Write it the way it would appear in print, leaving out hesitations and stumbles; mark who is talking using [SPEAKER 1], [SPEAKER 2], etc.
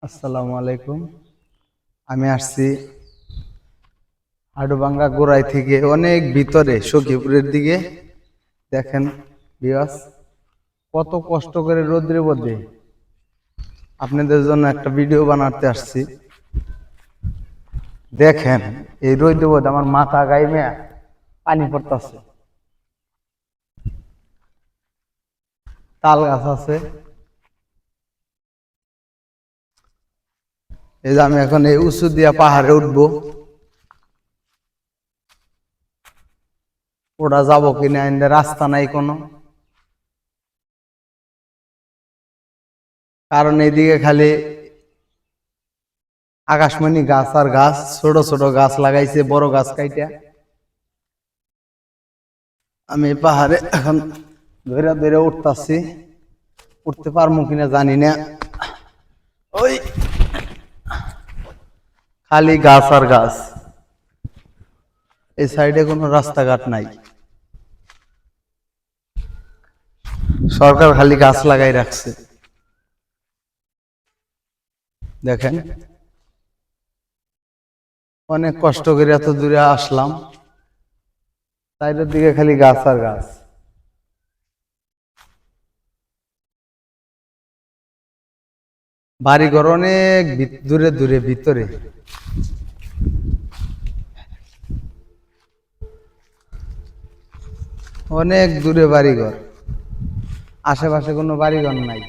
[SPEAKER 1] আসসালামু আলাইকুম। আমি আসছি হাড়ুভাঙ্গা গোড়াই থেকে অনেক ভিতরে সখীপুরের দিকে। দেখেন বিয়াস কত কষ্ট করে রোদ্রে মধ্যে আপনাদের জন্য একটা ভিডিও বানাতে আসছি। দেখেন এই রোদ্রে মধ্যে আমার মাথা গাইমে পানি পড়তেছে। তাল গাছ আছে, এই যে আমি এখন এই উঁচু দিয়া পাহাড়ে উঠবো। ওরা যাবো কিনা রাস্তা নাই কোনো, কারণ এইদিকে খালি আকাশমণি গাছ আর গাছ, ছোট ছোট গাছ লাগাইছে, বড় গাছ কাইটা। আমি পাহাড়ে এখন ধরে ধরে উঠতেছি, উঠতে পারবো কিনা জানি না। ওই খালি গাছ আর গাছ, এই সাইডে কোনো রাস্তাঘাট নাই। সরকার খালি গাছ লাগাই রাখছে। দেখেন অনেক কষ্ট করে এত দূরে আসলাম, সাইডের দিকে খালি গাছ আর গাছ। বাড়িঘর অনেক দূরে দূরে ভিতরে, অনেক দূরে বাড়িঘর, আশেপাশে কোনো বাড়িঘর নাই।